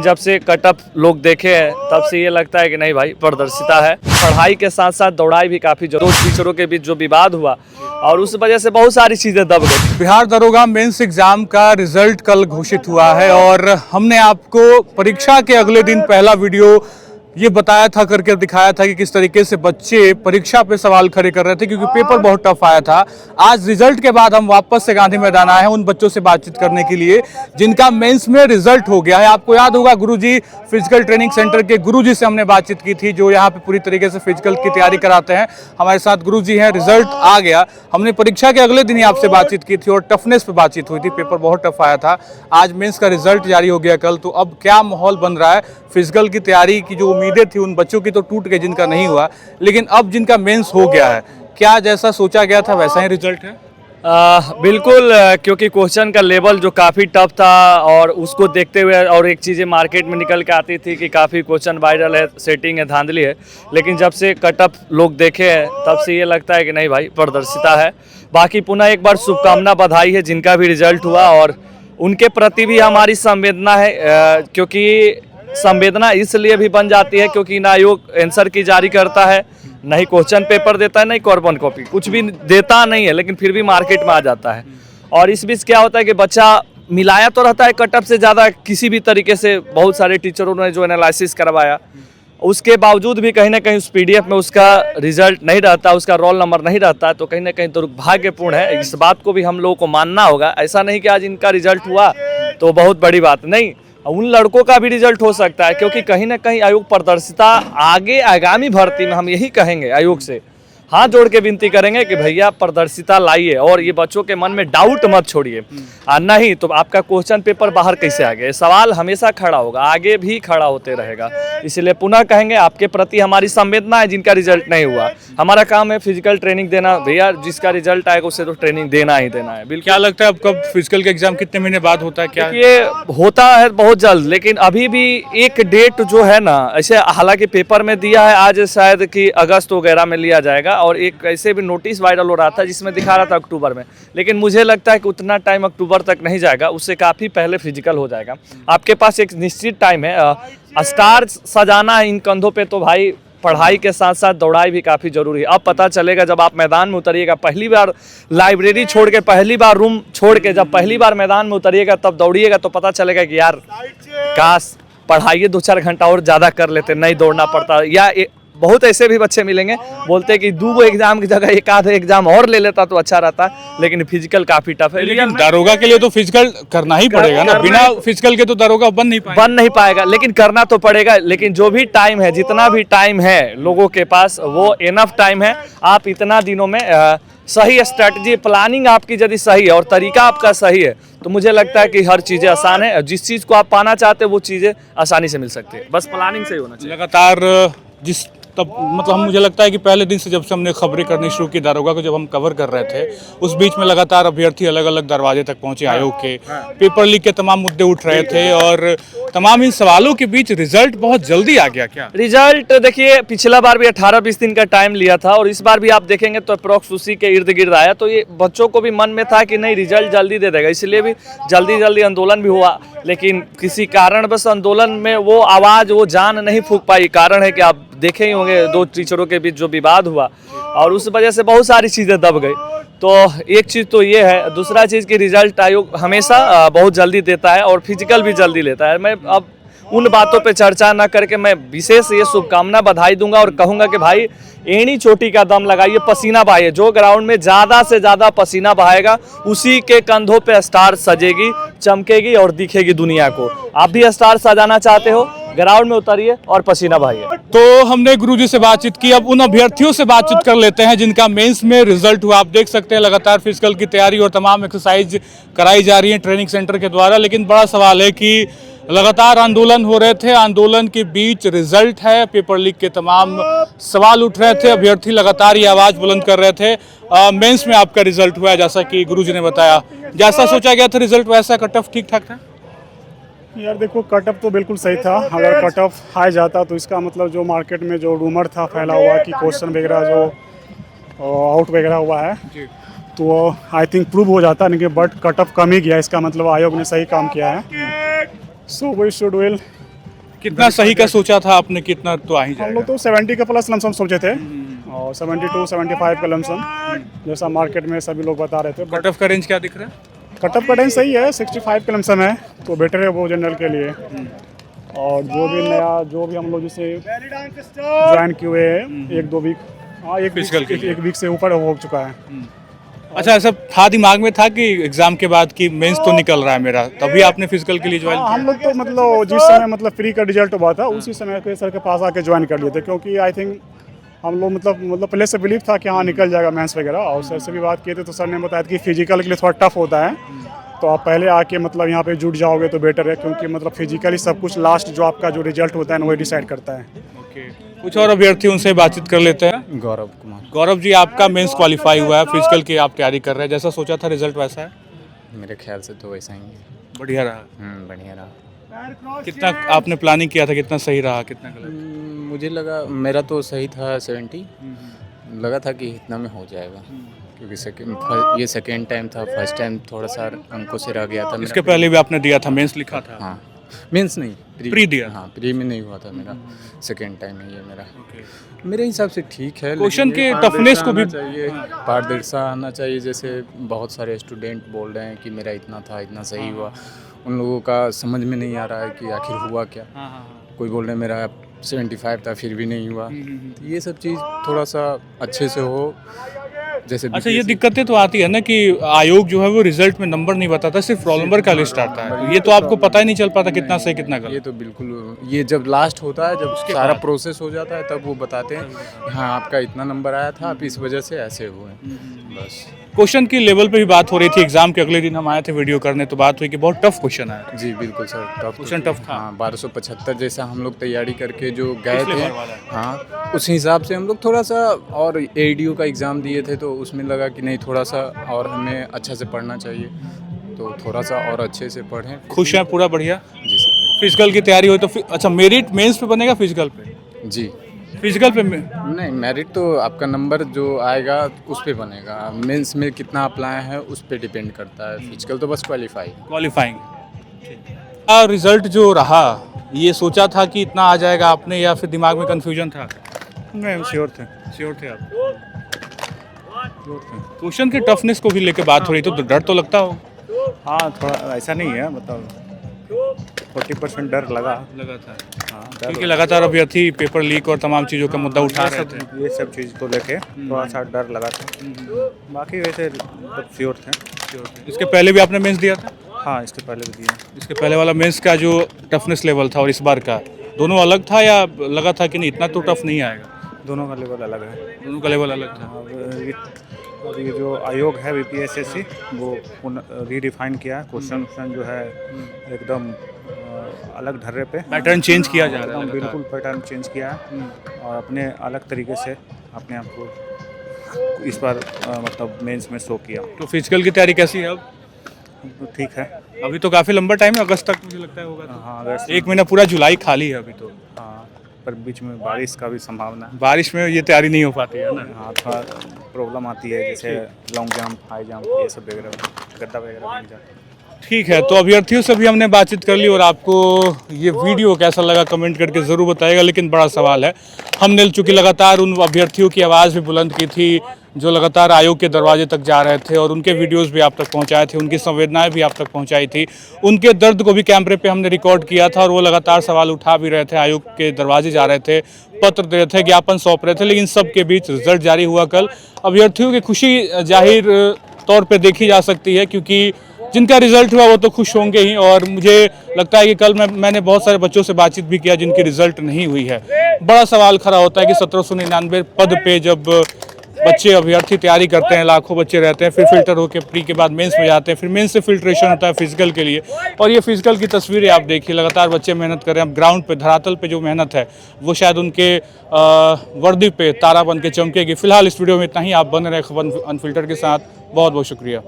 जब से कटअप लोग देखे हैं तब से ये लगता है कि नहीं भाई पारदर्शिता है। पढ़ाई के साथ साथ दौड़ाई भी काफी जरूरी। टीचरों के बीच जो विवाद हुआ और उस वजह से बहुत सारी चीजें दब गई। बिहार दरोगा मेंस एग्जाम का रिजल्ट कल घोषित हुआ है और हमने आपको परीक्षा के अगले दिन पहला वीडियो ये बताया था, करके दिखाया था कि किस तरीके से बच्चे परीक्षा पे सवाल खड़े कर रहे थे क्योंकि पेपर बहुत टफ आया था। आज रिजल्ट के बाद हम वापस से गांधी मैदान आए हैं उन बच्चों से बातचीत करने के लिए जिनका मेंस में रिजल्ट हो गया है। आपको याद होगा गुरुजी फिजिकल ट्रेनिंग सेंटर के गुरुजी से हमने बातचीत की थी जो यहाँ पे पूरी तरीके से फिजिकल की तैयारी कराते हैं। हमारे साथ गुरुजी हैं। रिजल्ट आ गया, हमने परीक्षा के अगले दिन ही आपसे बातचीत की थी और टफनेस पे बातचीत हुई थी। पेपर बहुत टफ आया था। आज मेंस का रिजल्ट जारी हो गया कल, तो अब क्या माहौल बन रहा है? फिजिकल की तैयारी की जो उम्मीदें थी उन बच्चों की तो टूट गई जिनका नहीं हुआ, लेकिन अब जिनका मेंस हो गया है, क्या जैसा सोचा गया था वैसा ही रिजल्ट है? बिल्कुल, क्योंकि क्वेश्चन का लेवल जो काफ़ी टफ था और उसको देखते हुए और एक चीज़ें मार्केट में निकल के आती थी कि काफ़ी क्वेश्चन वायरल है, सेटिंग है, धांधली है, लेकिन जब से कटअप लोग देखे हैं तब से ये लगता है कि नहीं भाई पारदर्शिता है। बाकी पुनः एक बार शुभकामना, बधाई है जिनका भी रिजल्ट हुआ और उनके प्रति भी हमारी संवेदना है, क्योंकि संवेदना इसलिए भी बन जाती है क्योंकि ना आयोग आंसर की जारी करता है, नहीं क्वेश्चन पेपर देता है, नहीं कार्बन कॉपी, कुछ भी देता नहीं है, लेकिन फिर भी मार्केट में आ जाता है। और इस बीच क्या होता है कि बच्चा मिलाया तो रहता है कटअप से ज़्यादा किसी भी तरीके से। बहुत सारे टीचरों ने जो एनालिसिस करवाया उसके बावजूद भी कहीं ना कहीं उस पीडीएफ में उसका रिजल्ट नहीं रहता, उसका रोल नंबर नहीं रहता, तो कहीं ना कहीं दुर्भाग्यपूर्ण है। इस बात को भी हम लोगों को मानना होगा। ऐसा नहीं कि आज इनका रिजल्ट हुआ तो बहुत बड़ी बात नहीं, उन लड़कों का भी रिजल्ट हो सकता है, क्योंकि कहीं ना कहीं आयोग पारदर्शिता आगे आगामी भर्ती में हम यही कहेंगे, आयोग से हाथ जोड़ के विनती करेंगे कि भैया पारदर्शिता लाइए और ये बच्चों के मन में डाउट मत छोड़िए। नहीं तो आपका क्वेश्चन पेपर बाहर कैसे आ गया, सवाल हमेशा खड़ा होगा, आगे भी खड़ा होते रहेगा। इसलिए पुनः कहेंगे आपके प्रति हमारी संवेदना है जिनका रिजल्ट नहीं हुआ। हमारा काम है फिजिकल ट्रेनिंग देना, भैया जिसका रिजल्ट आएगा उसे तो ट्रेनिंग देना ही देना है। बिल्कुल। क्या लगता है अब कब फिजिकल का एग्जाम कितने महीने बाद होता है? क्या ये होता है बहुत जल्द, लेकिन अभी भी एक डेट जो है ना, ऐसे हालांकि पेपर में दिया है आज शायद कि अगस्त वगैरह में लिया जाएगा, और एक ऐसे भी नोटिस वायरल हो रहा था जिसमें दिखा रहा था अक्टूबर में, लेकिन मुझे लगता है कि उतना टाइम अक्टूबर तक नहीं जाएगा, उससे काफ़ी पहले फिजिकल हो जाएगा। आपके पास एक निश्चित टाइम है। स्टार सजाना है इन कंधों पे, तो भाई पढ़ाई के साथ साथ दौड़ाई भी काफ़ी जरूरी है। अब पता चलेगा जब आप मैदान में उतरिएगा, पहली बार लाइब्रेरी छोड़ के, पहली बार रूम छोड़ के जब पहली बार मैदान में उतरिएगा तब दौड़िएगा तो पता चलेगा कि यार काश पढ़ाई 2-4 घंटा और ज़्यादा कर लेते, नहीं दौड़ना पड़ता। या बहुत ऐसे भी बच्चे मिलेंगे बोलते हैं कि 2 एग्जाम की जगह 1 एग्जाम और ले लेता तो अच्छा रहता, लेकिन फिजिकल काफ़ी टफ है। लेकिन दारोगा के लिए तो फिजिकल करना ही पड़ेगा ना, बिना फिजिकल के तो दारोगा बन नहीं पाएगा। लेकिन करना तो पड़ेगा। लेकिन जो भी टाइम है, जितना भी टाइम है लोगों के पास, वो इनफ टाइम है। आप इतना दिनों में सही स्ट्रेटजी प्लानिंग आपकी यदि सही है और तरीका आपका सही है तो मुझे लगता है कि हर चीज़ें आसान है। जिस चीज़ को आप पाना चाहते हैं वो चीज़ें आसानी से मिल सकती है, बस प्लानिंग सही होना चाहिए। लगातार जिस तब मतलब मुझे लगता है कि पहले दिन से जब से हमने खबरें करनी शुरू की दारोगा को, जब हम कवर कर रहे थे, उस बीच में लगातार अभ्यर्थी अलग अलग दरवाजे तक पहुंचे आयोग के। पेपर लीक के तमाम मुद्दे उठ रहे थे और तमाम इन सवालों के बीच रिजल्ट बहुत जल्दी आ गया। क्या रिजल्ट देखिए, पिछला बार भी 18-20 दिन का टाइम लिया था और इस बार भी आप देखेंगे तो अप्रोक्स उसी के इर्द गिर्द आया, तो ये बच्चों को भी मन में था कि नहीं रिजल्ट जल्दी दे देगा, इसलिए भी जल्दी आंदोलन भी हुआ। लेकिन किसी कारण बस आंदोलन में वो आवाज़, वो जान नहीं फूंक पाई। कारण है कि आप देखे ही होंगे 2 टीचरों के बीच जो विवाद हुआ और उस वजह से बहुत सारी चीज़ें दब गई। तो एक चीज़ तो ये है। दूसरा चीज़ कि रिजल्ट आयोग हमेशा बहुत जल्दी देता है और फिजिकल भी जल्दी लेता है। मैं अब उन बातों पे चर्चा ना करके मैं विशेष ये शुभकामना, बधाई दूंगा और कहूँगा कि भाई एड़ी चोटी का दम लगाइए, पसीना बहाइए। जो ग्राउंड में ज़्यादा से ज़्यादा पसीना बहाएगा उसी के कंधों पे स्टार सजेगी, चमकेगी और दिखेगी दुनिया को। आप भी स्टार सजाना चाहते हो, ग्राउंड में उतरिए और पसीना बहाइए। तो हमने गुरुजी से बातचीत की, अब उन अभ्यर्थियों से बातचीत कर लेते हैं जिनका मेंस में रिजल्ट हुआ। आप देख सकते हैं लगातार फिजिकल की तैयारी और तमाम एक्सरसाइज कराई जा रही है ट्रेनिंग सेंटर के द्वारा, लेकिन बड़ा सवाल है कि लगातार आंदोलन हो रहे थे, आंदोलन के बीच रिजल्ट है, पेपर लीक के तमाम सवाल उठ रहे थे, अभ्यर्थी लगातार ये आवाज़ बुलंद कर रहे थे। मेंस में आपका रिजल्ट हुआ जैसा कि गुरुजी ने बताया, जैसा सोचा गया था रिजल्ट वैसा कटऑफ ठीक ठाक था? यार देखो, कटअप तो बिल्कुल सही था। अगर कटअप हाई जाता तो इसका मतलब जो मार्केट में जो रूमर था फैला हुआ कि क्वेश्चन वगैरह जो आउट वगैरह हुआ है तो आई थिंक प्रूव हो जाता, लेकिन बट कटअप कम ही गया, इसका मतलब आयोग ने सही काम किया है। सो वी शुड विल कितना सही का सोचा था आपने, कितना तो आ ही हम जाएगा? लोग तो 70 का प्लस लमसम सोचे थे और 72 75 का लमसम जैसा मार्केट में सभी लोग बता रहे थे। कट ऑफ का रेंज क्या दिख रहा है? कटअप का रेंज सही है, 65 का लमसम है तो बेटर है वो जनरल के लिए। और जो भी नया जो भी हम लोग जैसे ज्वाइन किए हुए हैं 1-2 वीक, हाँ Physical के लिए। एक वीक से ऊपर हो चुका है। अच्छा, ऐसा था दिमाग में था कि एग्जाम के बाद कि मेंस तो निकल रहा है मेरा, तभी आपने फिजिकल के लिए ज्वाइन हाँ, किया? हम लोग तो मतलब जिस समय मतलब फ्री का रिजल्ट हुआ था उसी समय पे सर के पास आके ज्वाइन कर लिए थे, क्योंकि आई थिंक हम लोग मतलब पहले से बिलीव था कि हाँ निकल जाएगा मेंस वगैरह। और सर से भी बात किए थे तो सर ने बताया कि फिजिकल के लिए थोड़ा टफ होता है, तो आप पहले आके मतलब यहाँ पे जुट जाओगे तो बेटर है, क्योंकि मतलब फिजिकली सब कुछ लास्ट जो आपका जो रिजल्ट होता है ना वही डिसाइड करता है। ओके, कुछ और अभ्यर्थी उनसे बातचीत कर लेते हैं। गौरव कुमार। गौरव जी, आपका मेंस क्वालिफाई हुआ है, फिजिकल की आप तैयारी कर रहे हैं, जैसा सोचा था रिजल्ट वैसा है? मेरे ख्याल से तो वैसा ही है। बढ़िया रहा। बढ़िया रहा। कितना आपने प्लानिंग किया था, कितना सही रहा, कितना गलत? मुझे लगा मेरा तो सही था 70, लगा था कि इतना में हो जाएगा, क्योंकि ये सेकेंड टाइम था, फर्स्ट टाइम थोड़ा सा अंकों से रह गया था इसके मेरा। पहले भी आपने दिया था, मेंस लिखा था? हाँ, मेंस नहीं, प्री दिया? हाँ, प्री में नहीं हुआ था मेरा, सेकेंड टाइम है ये मेरा। मेरे हिसाब से ठीक है। क्वेश्चन लेकिन के ये टफनेस को भी चाहिए, पारदर्शिता आना चाहिए। जैसे बहुत सारे स्टूडेंट बोल रहे हैं कि मेरा इतना था, इतना सही हुआ, उन लोगों का समझ में नहीं आ रहा है कि आखिर हुआ क्या। कोई बोल रहे हैं मेरा 75 था फिर भी नहीं हुआ, तो ये सब चीज़ थोड़ा सा अच्छे से हो। जैसे अच्छा, ये दिक्कतें तो आती है ना कि आयोग जो है वो रिजल्ट में नंबर नहीं बताता, सिर्फ रोल नंबर का लिस्ट आता है, तो ये तो आपको पता ही नहीं चल पाता कितना सही कितना ये गलत। तो बिल्कुल, ये जब लास्ट होता है, जब सारा प्रोसेस हो जाता है, तब वो बताते हैं हाँ आपका इतना नंबर आया था, आप इस वजह से ऐसे हुए, बस। क्वेश्चन की लेवल पे भी बात हो रही थी, एग्जाम के अगले दिन हम आए थे वीडियो करने, तो बात हुई कि बहुत टफ क्वेश्चन आया। जी बिल्कुल सर, टफ क्वेश्चन टफ था। हाँ, 1275 जैसा हम लोग तैयारी करके जो गए पिछले थे, बार वाला। हाँ उस हिसाब से हम लोग थोड़ा सा और एडीओ का एग्ज़ाम दिए थे, तो उसमें लगा कि नहीं थोड़ा सा और हमें अच्छा से पढ़ना चाहिए, तो थोड़ा सा और अच्छे से पढ़ें। खुश हैं पूरा? बढ़िया। जी सर। फिजिकल की तैयारी हुई तो अच्छा, मेरिट मेंस पे बनेगा फिजिकल पे? जी फिजिकल पे नहीं, मेरिट तो आपका नंबर जो आएगा उस पे बनेगा, मेंस में कितना आप लाए हैं उस पे डिपेंड करता है, फिजिकल तो बस क्वालिफाइंग। और रिजल्ट जो रहा, ये सोचा था कि इतना आ जाएगा आपने, या फिर दिमाग में कंफ्यूजन था? नहीं, श्योर थे। श्योर थे आप? क्वेश्चन के टफनेस को भी लेके बात हो रही, तो डर तो लगता हो? हाँ, थोड़ा ऐसा नहीं है, मतलब 40% डर लगा था। हाँ, क्योंकि लगातार अभ्यर्थी पेपर लीक और तमाम चीज़ों का मुद्दा उठा रहे थे। ये सब चीज़ को लेके थोड़ा सा डर लगा था, बाकी वैसे मतलब श्योर थे। इसके पहले भी आपने मेंस दिया था? हाँ, इसके पहले भी दिया। इसके पहले वाला मेंस का जो टफनेस लेवल था और इस बार का, दोनों अलग था, या लगा था कि नहीं इतना तो टफ नहीं आएगा? दोनों का लेवल अलग है। दोनों का लेवल अलग था। अब ये जो आयोग है बीपीएसएससी, वो रीडिफाइन किया है, क्वेश्चन जो है एकदम अलग ढर्रे पे, पैटर्न चेंज किया जा रहा है एकदम लगातार। बिल्कुल पैटर्न चेंज किया है और अपने अलग तरीके से अपने आप को इस बार मतलब मेंस में शो किया। तो फिजिकल की तैयारी कैसी है अब? तो ठीक है। अभी तो काफ़ी लंबा टाइम है, अगस्त तक मुझे लगता है होगा तो। हाँ, अगस्त। एक महीना पूरा जुलाई खाली है अभी तो। हाँ, पर बीच में बारिश का भी संभावना है। बारिश में ये तैयारी नहीं हो पाती है ना? हाँ, थोड़ा प्रॉब्लम आती है, जैसे लॉन्ग जंप, हाई जंप, ये सब वगैरह, गड्ढा वगैरह बन जाता है। ठीक है, तो अभ्यर्थियों से भी हमने बातचीत कर ली, और आपको ये वीडियो कैसा लगा कमेंट करके ज़रूर बताइएगा। लेकिन बड़ा सवाल है, हमने चूँकि लगातार उन अभ्यर्थियों की आवाज़ भी बुलंद की थी जो लगातार आयोग के दरवाजे तक जा रहे थे, और उनके वीडियोस भी आप तक पहुंचाए थे, उनकी संवेदनाएं भी आप तक पहुंचाई थी, उनके दर्द को भी कैमरे पे हमने रिकॉर्ड किया था, और वो लगातार सवाल उठा भी रहे थे, आयोग के दरवाजे जा रहे थे, पत्र दे रहे थे, ज्ञापन सौंप रहे थे। लेकिन सबके बीच रिजल्ट जारी हुआ कल। अभ्यर्थियों की खुशी जाहिर तौर पर देखी जा सकती है, क्योंकि जिनका रिजल्ट हुआ वो तो खुश होंगे ही, और मुझे लगता है कि कल मैंने बहुत सारे बच्चों से बातचीत भी किया जिनकी रिजल्ट नहीं हुई है। बड़ा सवाल खड़ा होता है कि 1799 पद पे जब बच्चे अभ्यर्थी तैयारी करते हैं, लाखों बच्चे रहते हैं, फिर फिल्टर होकर प्री के बाद मेंस में जाते हैं, फिर मेंस से फिल्ट्रेशन होता है फिजिकल के लिए, और ये फिजिकल की तस्वीरें आप देखिए, लगातार बच्चे मेहनत कर रहे हैं। अब ग्राउंड पे, धरातल पे जो मेहनत है वो शायद उनके वर्दी पे तारा बन के चमकेगी। फिलहाल इस वीडियो में इतना ही। आप बने रहे खबर अनफिल्टर के साथ। बहुत बहुत शुक्रिया।